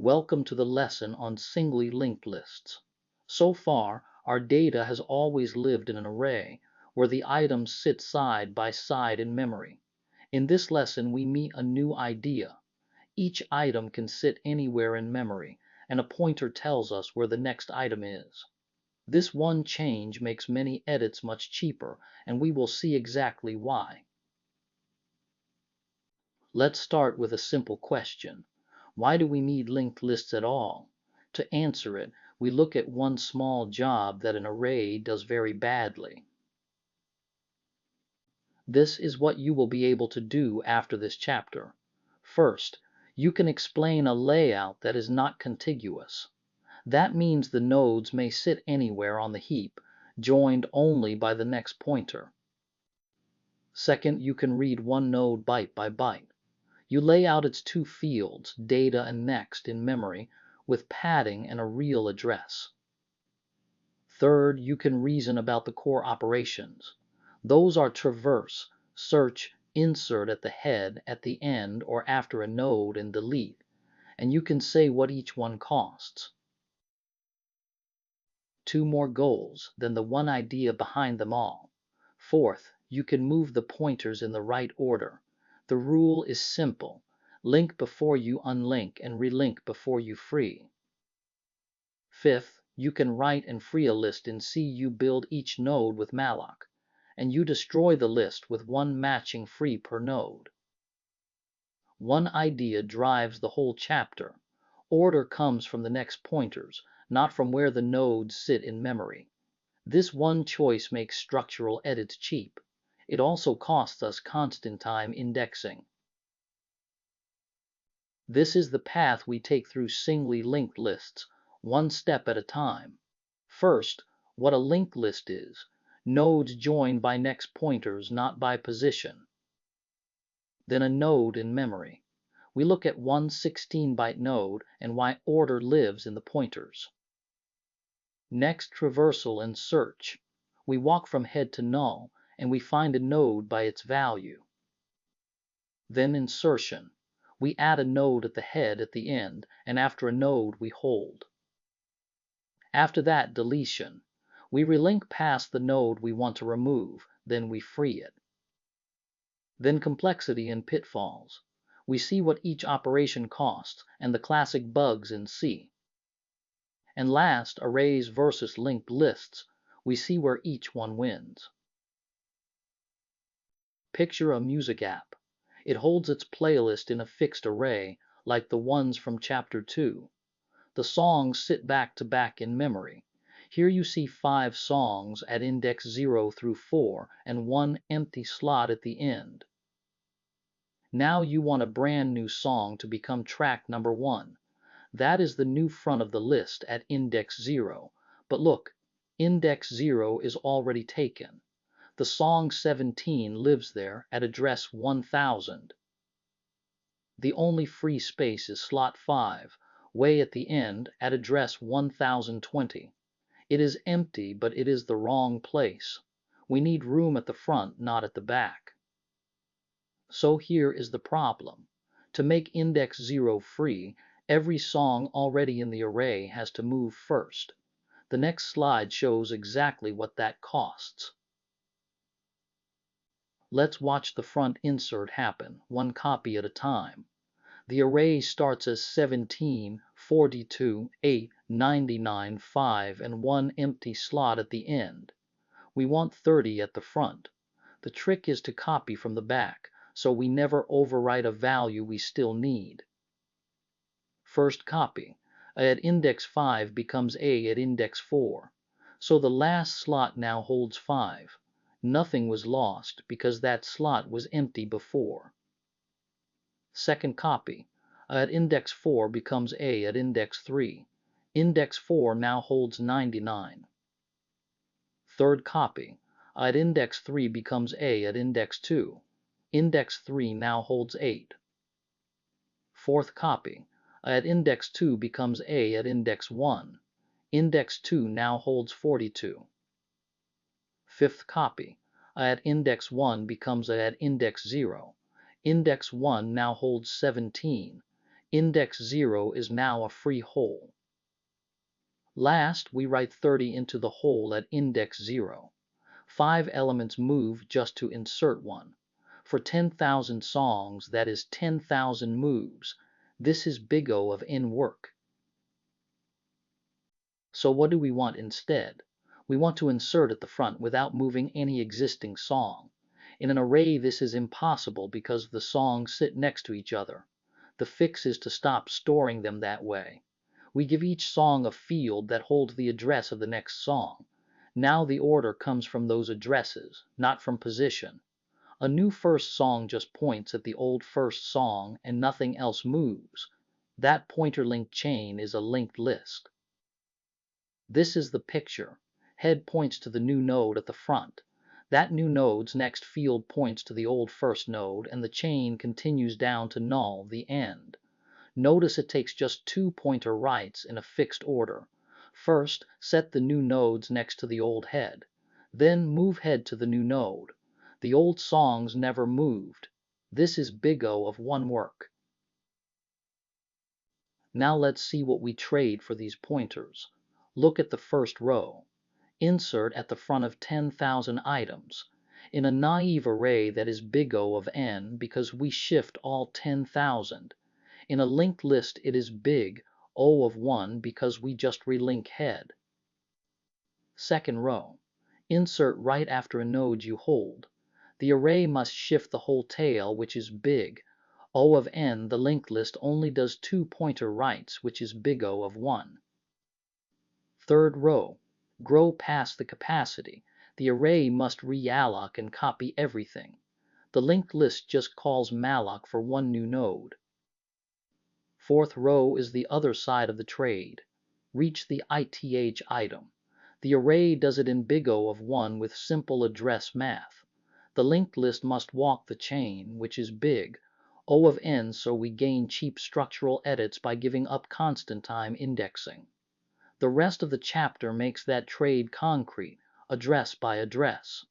Welcome to the lesson on singly linked lists. So far, our data has always lived in an array, where the items sit side by side in memory. In this lesson, we meet a new idea. Each item can sit anywhere in memory, and a pointer tells us where the next item is. This one change makes many edits much cheaper, and we will see exactly why. Let's start with a simple question. Why do we need linked lists at all? To answer it, we look at one small job that an array does very badly. This is what you will be able to do after this chapter. First, you can explain a layout that is not contiguous. That means the nodes may sit anywhere on the heap, joined only by the next pointer. Second, you can read one node byte by byte. You lay out its two fields, data and next, in memory with padding and a real address. Third, you can reason about the core operations. Those are traverse, search, insert at the head, at the end, or after a node, and delete, and you can say what each one costs. Two more goals, then the one idea behind them all. Fourth, you can move the pointers in the right order. The rule is simple. Link before you unlink and relink before you free. Fifth, you can write and free a list in C. You build each node with malloc, and you destroy the list with one matching free per node. One idea drives the whole chapter. Order comes from the next pointers, not from where the nodes sit in memory. This one choice makes structural edits cheap. It also costs us constant time indexing. This is the path we take through singly linked lists, one step at a time. First, what a linked list is. Nodes joined by next pointers, not by position. Then a node in memory. We look at one 16-byte node and why order lives in the pointers. Next, traversal and search. We walk from head to null, and we find a node by its value. Then insertion. We add a node at the head at the end, and after a node we hold. After that, deletion. We relink past the node we want to remove, then we free it. Then complexity and pitfalls. We see what each operation costs, and the classic bugs in C. And last, arrays versus linked lists. We see where each one wins. Picture a music app. It holds its playlist in a fixed array, like the ones from Chapter 2. The songs sit back to back in memory. Here you see 5 songs at index 0 through 4 and one empty slot at the end. Now you want a brand new song to become track number 1. That is the new front of the list at index 0. But look, index 0 is already taken. The song 17 lives there at address 1000. The only free space is slot 5, way at the end at address 1020. It is empty, but it is the wrong place. We need room at the front, not at the back. So here is the problem. To make index 0 free, every song already in the array has to move first. The next slide shows exactly what that costs. Let's watch the front insert happen, one copy at a time. The array starts as 17, 42, 8, 99, 5, and one empty slot at the end. We want 30 at the front. The trick is to copy from the back, so we never overwrite a value we still need. First copy. A at index 5 becomes A at index 4. So the last slot now holds 5. Nothing was lost because that slot was empty before. Second copy. A at index 4 becomes A at index 3. Index 4 now holds 99. Third copy. A at index 3 becomes A at index 2. Index 3 now holds 8. Fourth copy. A at index 2 becomes A at index 1. Index 2 now holds 42. Fifth copy. A at index 1 becomes A at index 0. Index 1 now holds 17. Index 0 is now a free hole. Last, we write 30 into the hole at index 0. 5 elements move just to insert one. For 10,000 songs, that is 10,000 moves. This is big O of n work. So what do we want instead? We want to insert at the front without moving any existing song. In an array, this is impossible because the songs sit next to each other. The fix is to stop storing them that way. We give each song a field that holds the address of the next song. Now the order comes from those addresses, not from position. A new first song just points at the old first song and nothing else moves. That pointer linked chain is a linked list. This is the picture. Head points to the new node at the front. That new node's next field points to the old first node, and the chain continues down to null, the end. Notice it takes just 2 pointer writes in a fixed order. First, set the new nodes next to the old head. Then move head to the new node. The old songs never moved. This is big O of one work. Now let's see what we trade for these pointers. Look at the first row. Insert at the front of 10,000 items. In a naive array, that is big O of n because we shift all 10,000. In a linked list, it is big O of 1 because we just relink head. Second row. Insert right after a node you hold. The array must shift the whole tail, which is big O of n. The linked list only does 2 pointer writes, which is big O of 1. Third row. Grow past the capacity. The array must realloc and copy everything. The linked list just calls malloc for one new node. Fourth row is the other side of the trade. Reach the ith item. The array does it in big O of 1 with simple address math. The linked list must walk the chain, which is big O of n, so we gain cheap structural edits by giving up constant time indexing. The rest of the chapter makes that trade concrete, address by address.